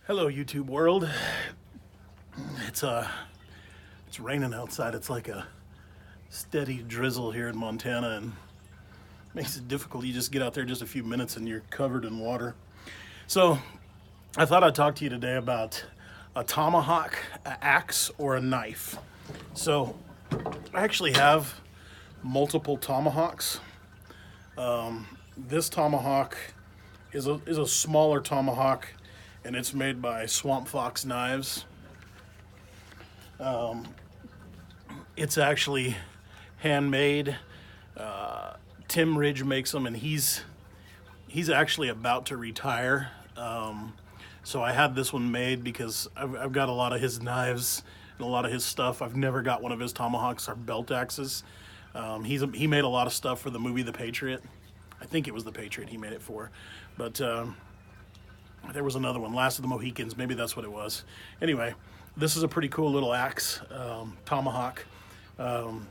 Hello, YouTube world. It's it's raining outside. It's like a steady drizzle here in Montana, and makes it difficult. You just get out there just a few minutes and you're covered in water. So I thought I'd talk to you today about a tomahawk, an axe, or a knife. So I actually have multiple tomahawks. This tomahawk is a smaller tomahawk, and it's made by Swamp Fox Knives. It's actually handmade. Tim Ridge makes them, and he's actually about to retire. So I had this one made because I've got a lot of his knives and a lot of his stuff. I've never got one of his tomahawks or belt axes. He made a lot of stuff for the movie The Patriot. I think it was The Patriot he made it for, but there was another one, Last of the Mohicans. Maybe that's what it was. Anyway, this is a pretty cool little axe, tomahawk. Kind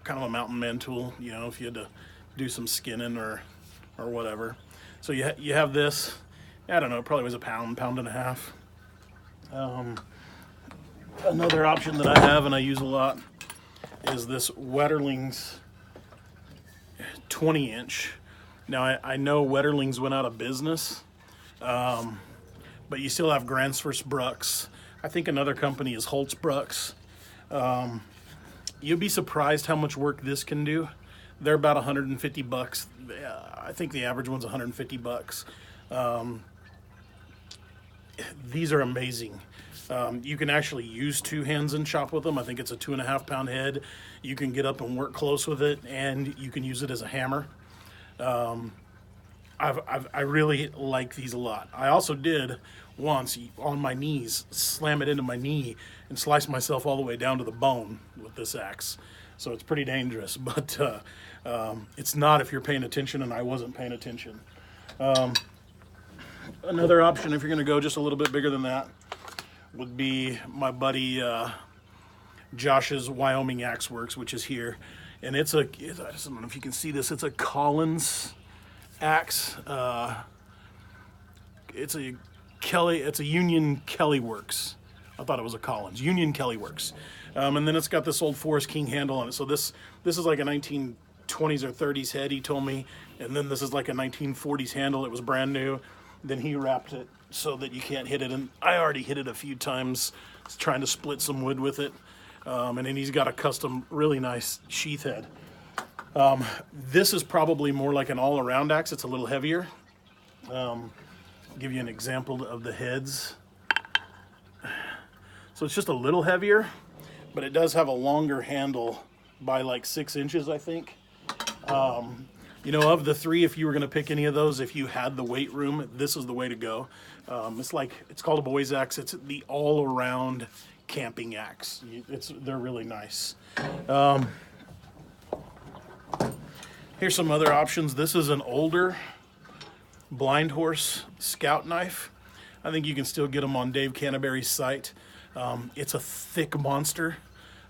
of a mountain man tool, you know, if you had to do some skinning or whatever. So you have this. I don't know, it probably was a pound and a half. Another option that I have and I use a lot is this Wetterling's 20-inch. Now, I know Wetterlings went out of business, but you still have Gransfors Bruks. I think another company is Holtz Bruks. You'll be surprised how much work this can do. They're about 150 bucks. I think the average one's 150 bucks. These are amazing. You can actually use two hands and chop with them. I think it's a 2.5 pound head. You can get up and work close with it, and you can use it as a hammer. I really like these a lot. I also did once on my knees slam it into my knee and slice myself all the way down to the bone with this axe. So it's pretty dangerous, but it's not if you're paying attention, and I wasn't paying attention. Another option, if you're going to go just a little bit bigger than that, would be my buddy Josh's Wyoming Axe Works, which is here. And I don't know if you can see this, it's a Collins axe. It's a Union Kelly Works. I thought it was a Collins. Union Kelly Works. And then it's got this old Forest King handle on it. So this is like a 1920s or 30s head, he told me. And then this is like a 1940s handle. It was brand new. Then he wrapped it so that you can't hit it. And I already hit it a few times trying to split some wood with it. And then he's got a custom, really nice sheath head. This is probably more like an all-around axe. It's a little heavier. Give you an example of the heads. So it's just a little heavier, but it does have a longer handle by like 6 inches, I think. You know, of the three, if you were going to pick any of those, if you had the weight room, this is the way to go. It's called a boy's axe. It's the all-around camping axe. They're really nice. Here's some other options. This is an older Blind Horse Scout knife. I think you can still get them on Dave Canterbury's site. It's a thick monster.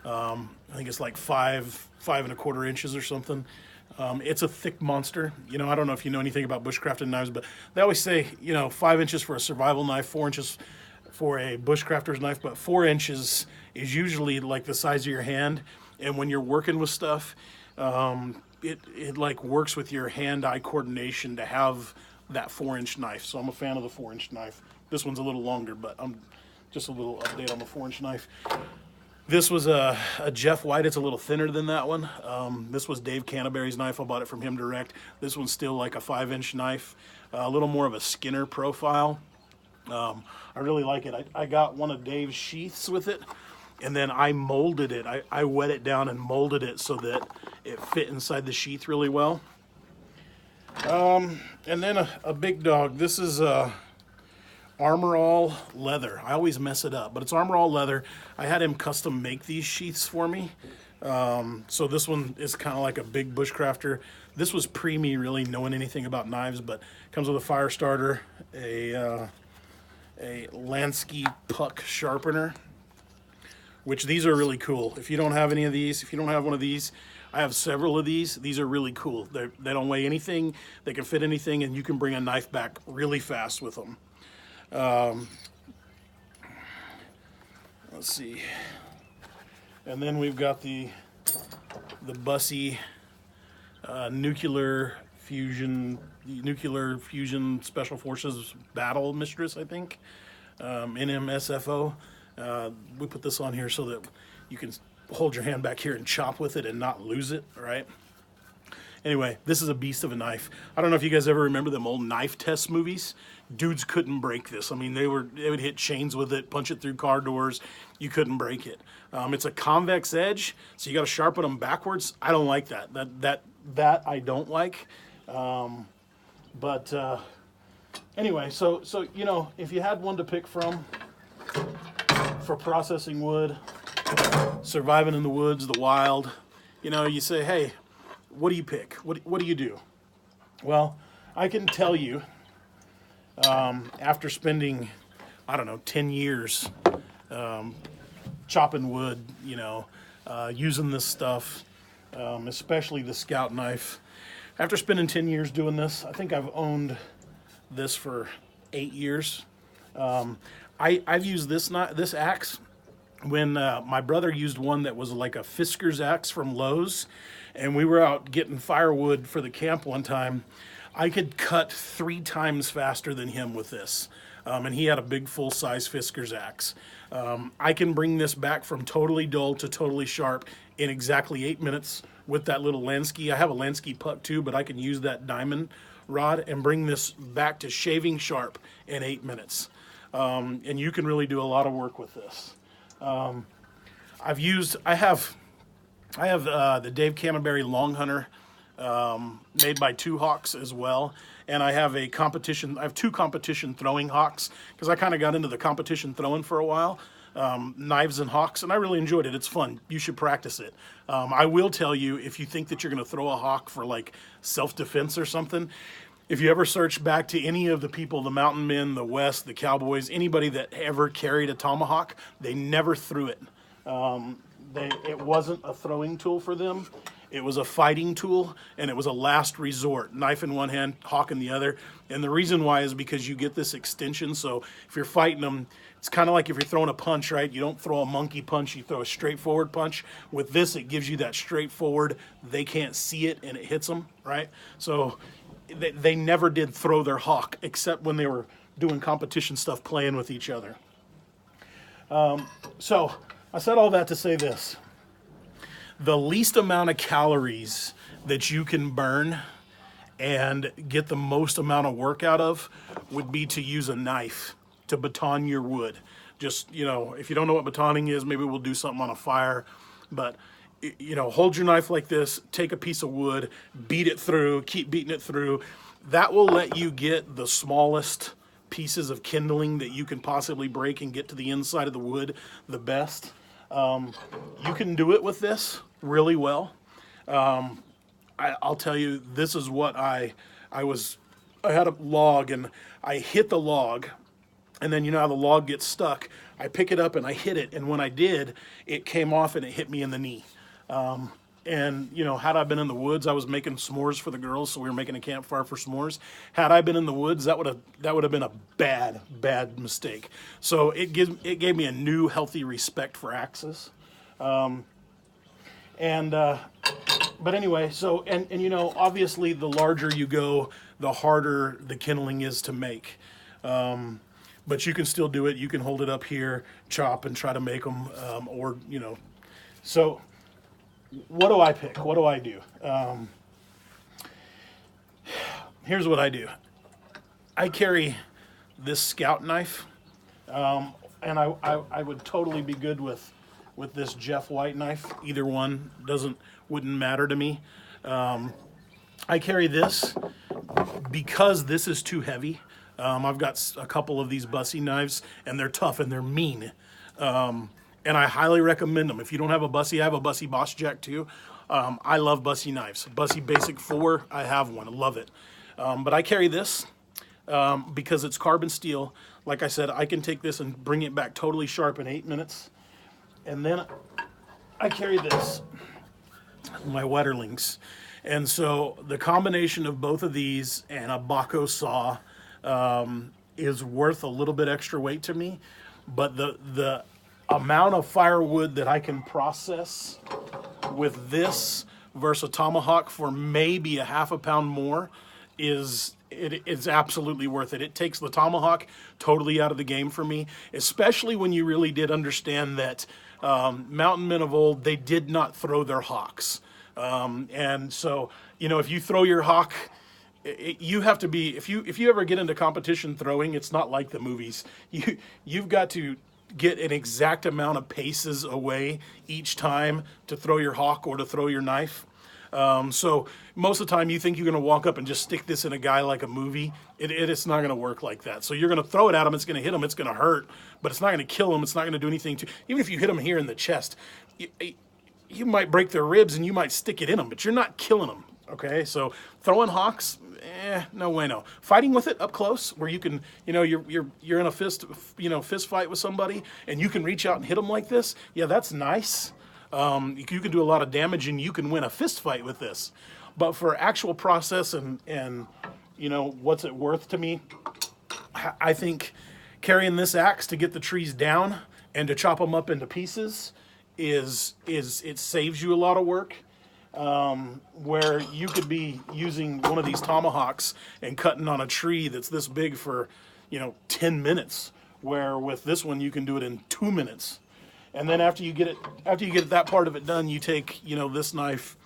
I think it's like 5.25 inches or something. It's a thick monster. You know, I don't know if you know anything about bushcrafted knives, but they always say, you know, 5 inches for a survival knife, 4 inches for a bushcrafter's knife, but 4 inches is usually like the size of your hand. And when you're working with stuff, it like works with your hand-eye coordination to have that 4-inch knife. So I'm a fan of the 4-inch knife. This one's a little longer, but I'm just a little update on the 4-inch knife. This was a Jeff White. It's a little thinner than that one. This was Dave Canterbury's knife. I bought it from him direct. This one's still like a 5-inch knife, a little more of a Skinner profile. I really like it. I got one of Dave's sheaths with it, and then I molded it. I wet it down and molded it so that it fit inside the sheath really well. And then a big dog. This is Armor All leather. I always mess it up, but it's Armor All leather. I had him custom make these sheaths for me. So this one is kind of like a big bushcrafter. This was pre me really knowing anything about knives, but it comes with a fire starter, a Lansky puck sharpener, which these are really cool. If you don't have any of these, if you don't have one of these, I have several of these. These are really cool. They don't weigh anything. They can fit anything, and you can bring a knife back really fast with them. Let's see. And then we've got the Bussy nuclear fusion special forces battle mistress, I think, NMSFO. We put this on here so that you can hold your hand back here and chop with it and not lose it, right? Anyway, this is a beast of a knife. I don't know if you guys ever remember them old knife test movies. Dudes couldn't break this. I mean, they would hit chains with it, punch it through car doors. You couldn't break it. It's a convex edge, so you got to sharpen them backwards. I don't like that. That I don't like. Anyway, so you know, if you had one to pick from for processing wood, surviving in the woods, the wild, you know, you say, hey, what do you pick? What do you do? Well, I can tell you, after spending, I don't know, 10 years chopping wood, you know, using this stuff, especially the Scout knife. After spending 10 years doing this, I think I've owned this for 8 years. I've used this axe when my brother used one that was like a Fisker's axe from Lowe's, and we were out getting firewood for the camp one time. I could cut 3 times faster than him with this, and he had a big full-size Fisker's axe. I can bring this back from totally dull to totally sharp in exactly 8 minutes with that little Lansky. I have a Lansky puck too, but I can use that diamond rod and bring this back to shaving sharp in 8 minutes. And you can really do a lot of work with this. I have the Dave Canterbury Long Hunter made by Tomahawks as well, and I have two competition throwing hawks because I kind of got into the competition throwing for a while, knives and hawks, and I really enjoyed it. It's fun. You should practice it. I will tell you, if you think that you're going to throw a hawk for like self-defense or something, if you ever search back to any of the people, the mountain men, the West, the cowboys, anybody that ever carried a tomahawk, they never threw it. It wasn't a throwing tool for them. It was a fighting tool, and it was a last resort. Knife in one hand, hawk in the other. And the reason why is because you get this extension. So if you're fighting them, it's kind of like if you're throwing a punch, right? You don't throw a monkey punch, you throw a straightforward punch. With this, it gives you that straightforward, they can't see it, and it hits them, right? So they never did throw their hawk, except when they were doing competition stuff, playing with each other. So I said all that to say this. The least amount of calories that you can burn and get the most amount of work out of would be to use a knife to baton your wood. Just, you know, if you don't know what batoning is, maybe we'll do something on a fire. But, you know, hold your knife like this, take a piece of wood, beat it through, keep beating it through. That will let you get the smallest pieces of kindling that you can possibly break and get to the inside of the wood the best. You can do it with this really well. I'll tell you, this is what I had a log, and I hit the log, and then you know how the log gets stuck. I pick it up and I hit it, and when I did, it came off and it hit me in the knee. And you know, had I been in the woods, I was making s'mores for the girls, so we were making a campfire for s'mores. Had I been in the woods, that would have been a bad mistake. So it gave me a new healthy respect for axes. But anyway, so and you know, obviously the larger you go, the harder the kindling is to make. But you can still do it. You can hold it up here, chop, and try to make them, or you know, so. What do I pick? What do I do? Here's what I do. I carry this Scout knife, and I would totally be good with this Jeff White knife. Either one wouldn't matter to me. I carry this because this is too heavy. I've got a couple of these Bussy knives, and they're tough and they're mean. And I highly recommend them. If you don't have a Bussy, I have a Bussy Boss Jack too. I love Bussy knives. Bussy Basic 4, I have one. I love it. But I carry this because it's carbon steel. Like I said, I can take this and bring it back totally sharp in 8 minutes. And then I carry this, my Wetterlings. And so the combination of both of these and a Baco saw, is worth a little bit extra weight to me, but the amount of firewood that I can process with this versus a Tomahawk for maybe a half a pound more is it's absolutely worth it. It takes the Tomahawk totally out of the game for me, especially when you really did understand that mountain men of old, they did not throw their hawks. And so, you know, if you throw your hawk, you have to be, if you ever get into competition throwing, it's not like the movies. You've got to get an exact amount of paces away each time to throw your hawk or to throw your knife. So most of the time you think you're going to walk up and just stick this in a guy like a movie. It's not going to work like that. So you're going to throw it at him. It's going to hit him. It's going to hurt, but it's not going to kill him. It's not going to do anything to, even if you hit him here in the chest, you might break their ribs and you might stick it in them, but you're not killing them. Okay. So throwing hawks, no way, no. Fighting with it up close where you can, you know, you're in a fist fight with somebody and you can reach out and hit them like this. Yeah, that's nice. You can do a lot of damage and you can win a fist fight with this. But for actual process and you know, what's it worth to me, I think carrying this axe to get the trees down and to chop them up into pieces is it saves you a lot of work. Where you could be using one of these Tomahawks and cutting on a tree that's this big for, you know, 10 minutes, where with this one you can do it in 2 minutes. And then after you get that part of it done, you take, you know, this knife,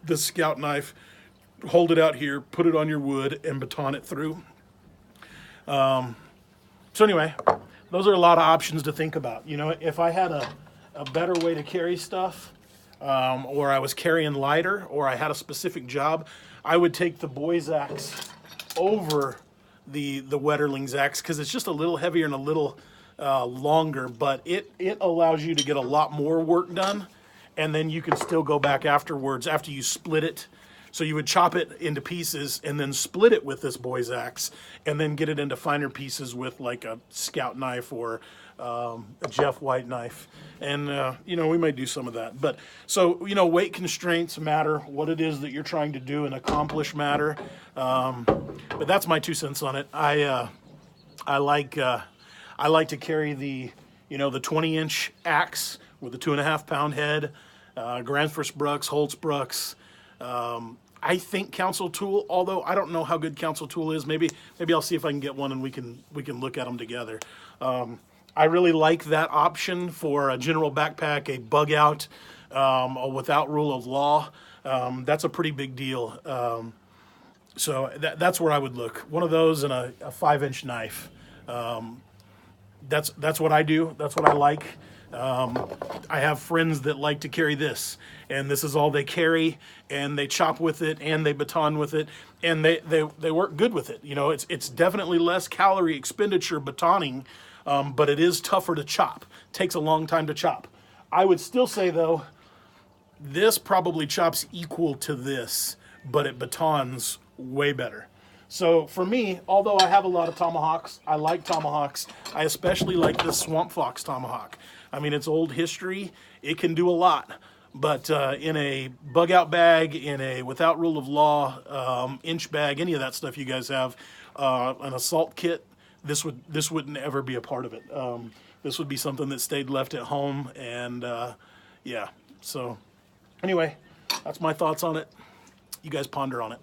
this scout knife, hold it out here, put it on your wood, and baton it through. So anyway, those are a lot of options to think about. You know, if I had a better way to carry stuff, or I was carrying lighter, or I had a specific job, I would take the boy's axe over the Wetterling's axe because it's just a little heavier and a little longer, but it allows you to get a lot more work done, and then you can still go back afterwards after you split it. So you would chop it into pieces and then split it with this boy's axe and then get it into finer pieces with like a scout knife or a Jeff White knife. And, you know, we might do some of that. But so, you know, weight constraints matter. What it is that you're trying to do and accomplish matter. But that's my 2 cents on it. I like to carry the 20-inch axe with the 2.5 pound head, Granfors Brooks, Holtz Brooks. I think Council Tool, although I don't know how good Council Tool is. Maybe I'll see if I can get one and we can look at them together. I really like that option for a general backpack, a bug out, a without rule of law. That's a pretty big deal. So that's where I would look. One of those and a 5-inch knife. That's what I do. That's what I like. I have friends that like to carry this, and this is all they carry, and they chop with it, and they baton with it, and they work good with it. You know, it's definitely less calorie expenditure batoning, but it is tougher to chop. Takes a long time to chop. I would still say though, this probably chops equal to this, but it batons way better. So for me, although I have a lot of Tomahawks, I like Tomahawks. I especially like this Swamp Fox Tomahawk. I mean, it's old history. It can do a lot. But in a bug out bag, in a without rule of law, inch bag, any of that stuff you guys have, an assault kit, this wouldn't ever be a part of it. This would be something that stayed left at home. And yeah, so anyway, that's my thoughts on it. You guys ponder on it.